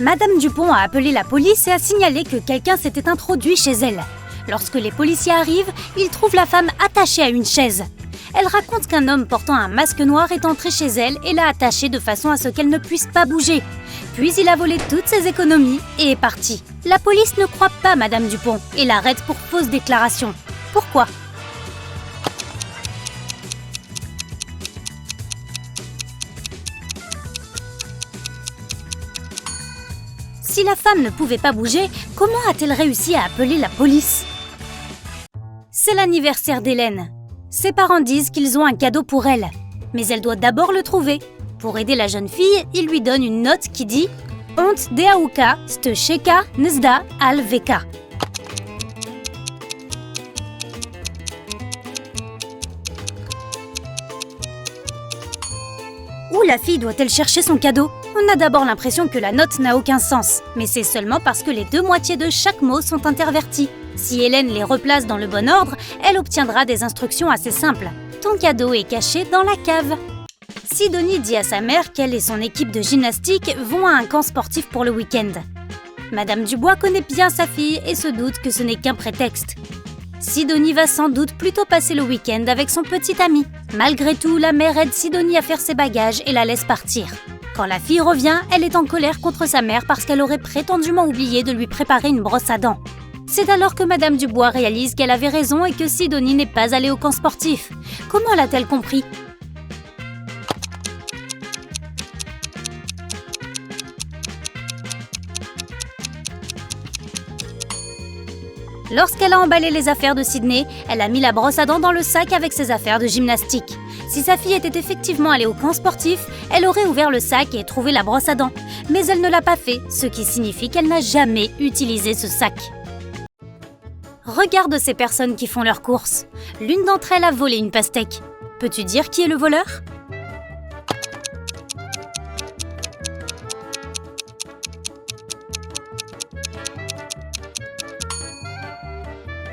Madame Dupont a appelé la police et a signalé que quelqu'un s'était introduit chez elle. Lorsque les policiers arrivent, ils trouvent la femme attachée à une chaise. Elle raconte qu'un homme portant un masque noir est entré chez elle et l'a attachée de façon à ce qu'elle ne puisse pas bouger. Puis il a volé toutes ses économies et est parti. La police ne croit pas Madame Dupont et l'arrête pour fausse déclaration. Pourquoi ? Si la femme ne pouvait pas bouger, comment a-t-elle réussi à appeler la police ? C'est l'anniversaire d'Hélène. Ses parents disent qu'ils ont un cadeau pour elle, mais elle doit d'abord le trouver. Pour aider la jeune fille, ils lui donnent une note qui dit « Ont deauka stecheka nezda al veka ». Où la fille doit-elle chercher son cadeau ? On a d'abord l'impression que la note n'a aucun sens, mais c'est seulement parce que les deux moitiés de chaque mot sont interverties. Si Hélène les replace dans le bon ordre, elle obtiendra des instructions assez simples. Ton cadeau est caché dans la cave. Sidonie dit à sa mère qu'elle et son équipe de gymnastique vont à un camp sportif pour le week-end. Madame Dubois connaît bien sa fille et se doute que ce n'est qu'un prétexte. Sidonie va sans doute plutôt passer le week-end avec son petit ami. Malgré tout, la mère aide Sidonie à faire ses bagages et la laisse partir. Quand la fille revient, elle est en colère contre sa mère parce qu'elle aurait prétendument oublié de lui préparer une brosse à dents. C'est alors que Madame Dubois réalise qu'elle avait raison et que Sidonie n'est pas allée au camp sportif. Comment l'a-t-elle compris ? Lorsqu'elle a emballé les affaires de Sydney, elle a mis la brosse à dents dans le sac avec ses affaires de gymnastique. Si sa fille était effectivement allée au camp sportif, elle aurait ouvert le sac et trouvé la brosse à dents. Mais elle ne l'a pas fait, ce qui signifie qu'elle n'a jamais utilisé ce sac. Regarde ces personnes qui font leurs courses. L'une d'entre elles a volé une pastèque. Peux-tu dire qui est le voleur ?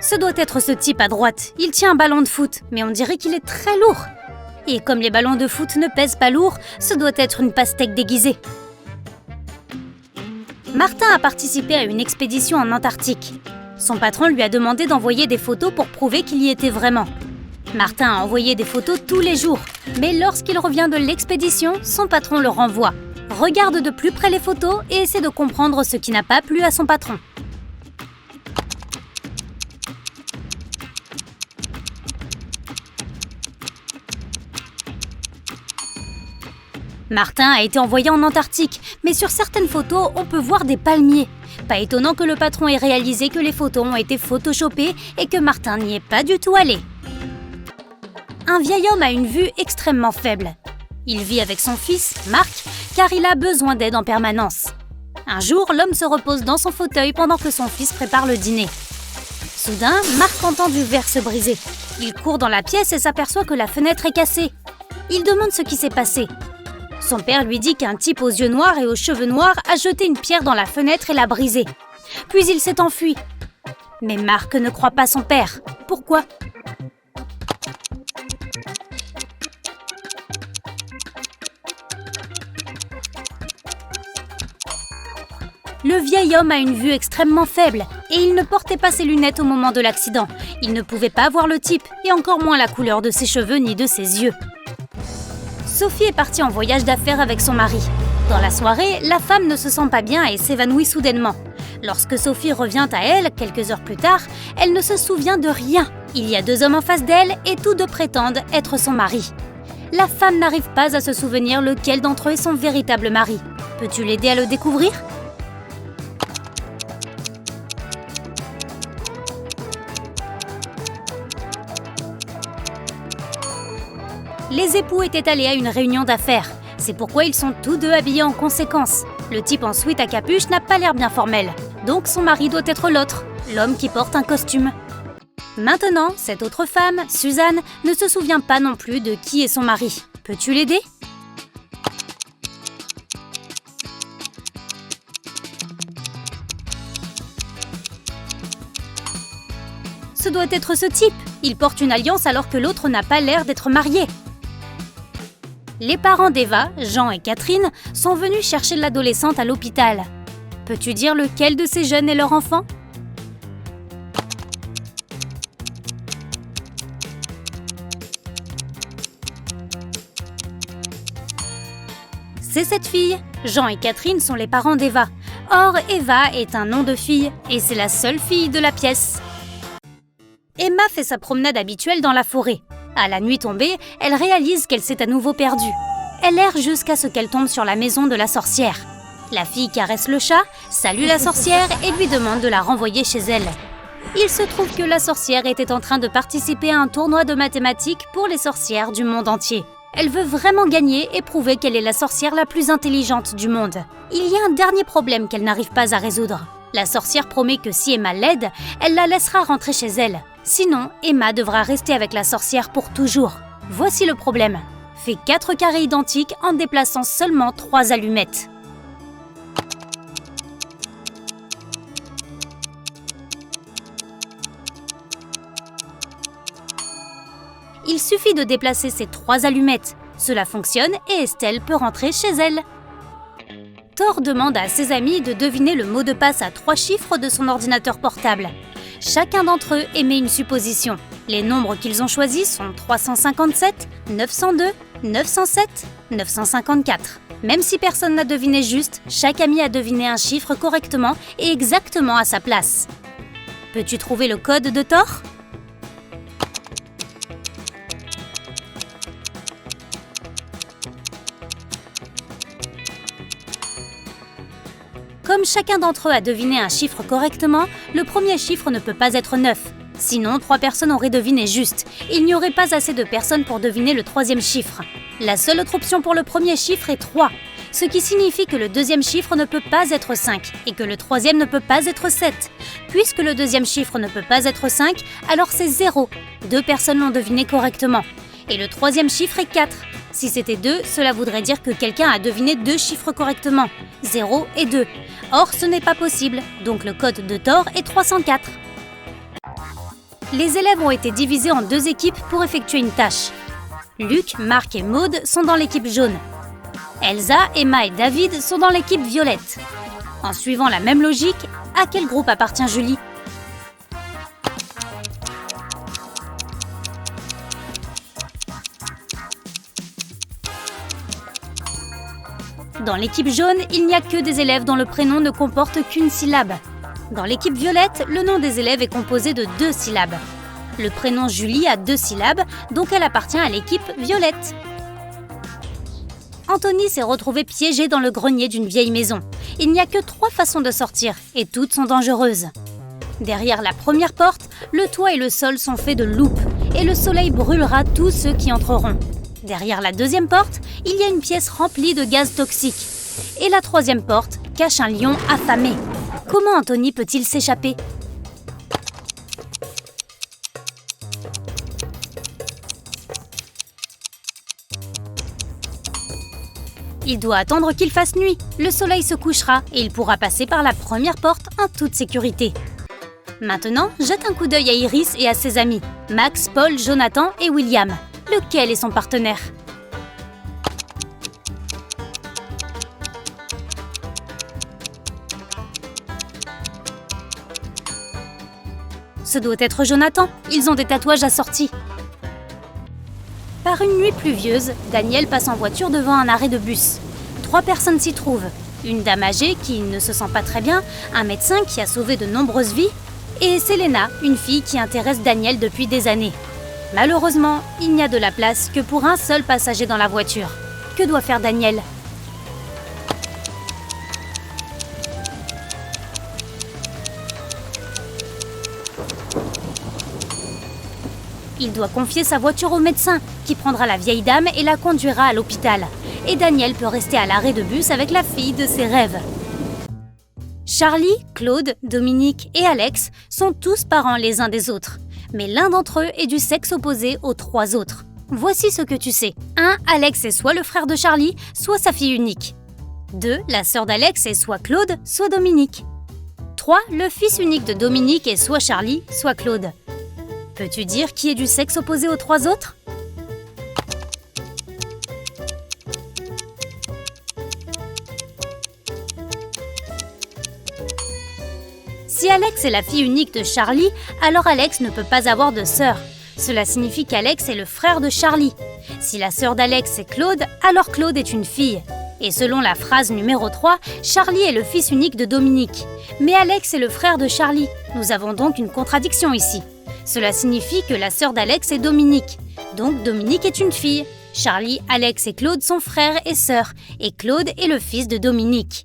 Ce doit être ce type à droite. Il tient un ballon de foot, mais on dirait qu'il est très lourd. Et comme les ballons de foot ne pèsent pas lourd, ce doit être une pastèque déguisée. Martin a participé à une expédition en Antarctique. Son patron lui a demandé d'envoyer des photos pour prouver qu'il y était vraiment. Martin a envoyé des photos tous les jours, mais lorsqu'il revient de l'expédition, son patron le renvoie. Regarde de plus près les photos et essaie de comprendre ce qui n'a pas plu à son patron. Martin a été envoyé en Antarctique, mais sur certaines photos, on peut voir des palmiers. Pas étonnant que le patron ait réalisé que les photos ont été photoshopées et que Martin n'y est pas du tout allé. Un vieil homme a une vue extrêmement faible. Il vit avec son fils, Marc, car il a besoin d'aide en permanence. Un jour, l'homme se repose dans son fauteuil pendant que son fils prépare le dîner. Soudain, Marc entend du verre se briser. Il court dans la pièce et s'aperçoit que la fenêtre est cassée. Il demande ce qui s'est passé. Son père lui dit qu'un type aux yeux noirs et aux cheveux noirs a jeté une pierre dans la fenêtre et l'a brisée. Puis il s'est enfui. Mais Marc ne croit pas son père. Pourquoi ? Le vieil homme a une vue extrêmement faible et il ne portait pas ses lunettes au moment de l'accident. Il ne pouvait pas voir le type et encore moins la couleur de ses cheveux ni de ses yeux. Sophie est partie en voyage d'affaires avec son mari. Dans la soirée, la femme ne se sent pas bien et s'évanouit soudainement. Lorsque Sophie revient à elle, quelques heures plus tard, elle ne se souvient de rien. Il y a deux hommes en face d'elle et tous deux prétendent être son mari. La femme n'arrive pas à se souvenir lequel d'entre eux est son véritable mari. Peux-tu l'aider à le découvrir ? Les époux étaient allés à une réunion d'affaires. C'est pourquoi ils sont tous deux habillés en conséquence. Le type en sweat à capuche n'a pas l'air bien formel. Donc son mari doit être l'autre, l'homme qui porte un costume. Maintenant, cette autre femme, Suzanne, ne se souvient pas non plus de qui est son mari. Peux-tu l'aider ? Ce doit être ce type. Il porte une alliance alors que l'autre n'a pas l'air d'être marié. Les parents d'Eva, Jean et Catherine, sont venus chercher l'adolescente à l'hôpital. Peux-tu dire lequel de ces jeunes est leur enfant? C'est cette fille. Jean et Catherine sont les parents d'Eva. Or, Eva est un nom de fille et c'est la seule fille de la pièce. Emma fait sa promenade habituelle dans la forêt. À la nuit tombée, elle réalise qu'elle s'est à nouveau perdue. Elle erre jusqu'à ce qu'elle tombe sur la maison de la sorcière. La fille caresse le chat, salue la sorcière et lui demande de la renvoyer chez elle. Il se trouve que la sorcière était en train de participer à un tournoi de mathématiques pour les sorcières du monde entier. Elle veut vraiment gagner et prouver qu'elle est la sorcière la plus intelligente du monde. Il y a un dernier problème qu'elle n'arrive pas à résoudre. La sorcière promet que si Emma l'aide, elle la laissera rentrer chez elle. Sinon, Emma devra rester avec la sorcière pour toujours. Voici le problème. Fais 4 carrés identiques en déplaçant seulement 3 allumettes. Il suffit de déplacer ces 3 allumettes. Cela fonctionne et Estelle peut rentrer chez elle. Thor demande à ses amis de deviner le mot de passe à 3 chiffres de son ordinateur portable. Chacun d'entre eux émet une supposition. Les nombres qu'ils ont choisis sont 357, 902, 907, 954. Même si personne n'a deviné juste, chaque ami a deviné un chiffre correctement et exactement à sa place. Peux-tu trouver le code de Thor ? Comme chacun d'entre eux a deviné un chiffre correctement, le premier chiffre ne peut pas être 9. Sinon, 3 personnes auraient deviné juste. Il n'y aurait pas assez de personnes pour deviner le 3e chiffre. La seule autre option pour le premier chiffre est 3, ce qui signifie que le 2e chiffre ne peut pas être 5 et que le 3e ne peut pas être 7. Puisque le 2e chiffre ne peut pas être 5, alors c'est 0. 2 personnes l'ont deviné correctement. Et le 3e chiffre est 4. Si c'était 2, cela voudrait dire que quelqu'un a deviné 2 chiffres correctement, 0 et 2. Or, ce n'est pas possible, donc le code de Thor est 304. Les élèves ont été divisés en 2 équipes pour effectuer une tâche. Luc, Marc et Maude sont dans l'équipe jaune. Elsa, Emma et David sont dans l'équipe violette. En suivant la même logique, à quel groupe appartient Julie ? Dans l'équipe jaune, il n'y a que des élèves dont le prénom ne comporte qu'une syllabe. Dans l'équipe violette, le nom des élèves est composé de 2 syllabes. Le prénom Julie a 2 syllabes, donc elle appartient à l'équipe violette. Anthony s'est retrouvé piégé dans le grenier d'une vieille maison. Il n'y a que 3 façons de sortir, et toutes sont dangereuses. Derrière la première porte, le toit et le sol sont faits de loupes, et le soleil brûlera tous ceux qui entreront. Derrière la deuxième porte, il y a une pièce remplie de gaz toxiques. Et la troisième porte cache un lion affamé. Comment Anthony peut-il s'échapper ? Il doit attendre qu'il fasse nuit. Le soleil se couchera et il pourra passer par la première porte en toute sécurité. Maintenant, jette un coup d'œil à Iris et à ses amis, Max, Paul, Jonathan et William. Lequel est son partenaire ? Ce doit être Jonathan, ils ont des tatouages assortis. Par une nuit pluvieuse, Daniel passe en voiture devant un arrêt de bus. 3 personnes s'y trouvent. Une dame âgée qui ne se sent pas très bien, un médecin qui a sauvé de nombreuses vies, et Selena, une fille qui intéresse Daniel depuis des années. Malheureusement, il n'y a de la place que pour un seul passager dans la voiture. Que doit faire Daniel ? Il doit confier sa voiture au médecin, qui prendra la vieille dame et la conduira à l'hôpital. Et Daniel peut rester à l'arrêt de bus avec la fille de ses rêves. Charlie, Claude, Dominique et Alex sont tous parents les uns des autres. Mais l'un d'entre eux est du sexe opposé aux 3 autres. Voici ce que tu sais. 1. Alex est soit le frère de Charlie, soit sa fille unique. 2. La sœur d'Alex est soit Claude, soit Dominique. 3. Le fils unique de Dominique est soit Charlie, soit Claude. Peux-tu dire qui est du sexe opposé aux 3 autres ? Si Alex est la fille unique de Charlie, alors Alex ne peut pas avoir de sœur. Cela signifie qu'Alex est le frère de Charlie. Si la sœur d'Alex est Claude, alors Claude est une fille. Et selon la phrase numéro 3, Charlie est le fils unique de Dominique. Mais Alex est le frère de Charlie. Nous avons donc une contradiction ici. Cela signifie que la sœur d'Alex est Dominique. Donc Dominique est une fille. Charlie, Alex et Claude sont frères et sœurs. Et Claude est le fils de Dominique.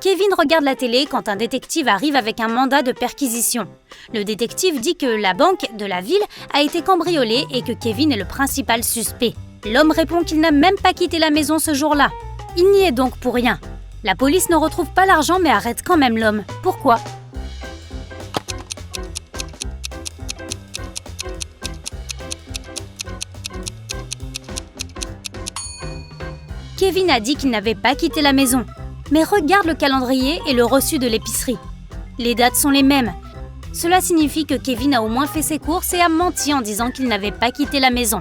Kevin regarde la télé quand un détective arrive avec un mandat de perquisition. Le détective dit que la banque de la ville a été cambriolée et que Kevin est le principal suspect. L'homme répond qu'il n'a même pas quitté la maison ce jour-là. Il n'y est donc pour rien. La police ne retrouve pas l'argent mais arrête quand même l'homme. Pourquoi ? Kevin a dit qu'il n'avait pas quitté la maison. Mais regarde le calendrier et le reçu de l'épicerie. Les dates sont les mêmes. Cela signifie que Kevin a au moins fait ses courses et a menti en disant qu'il n'avait pas quitté la maison.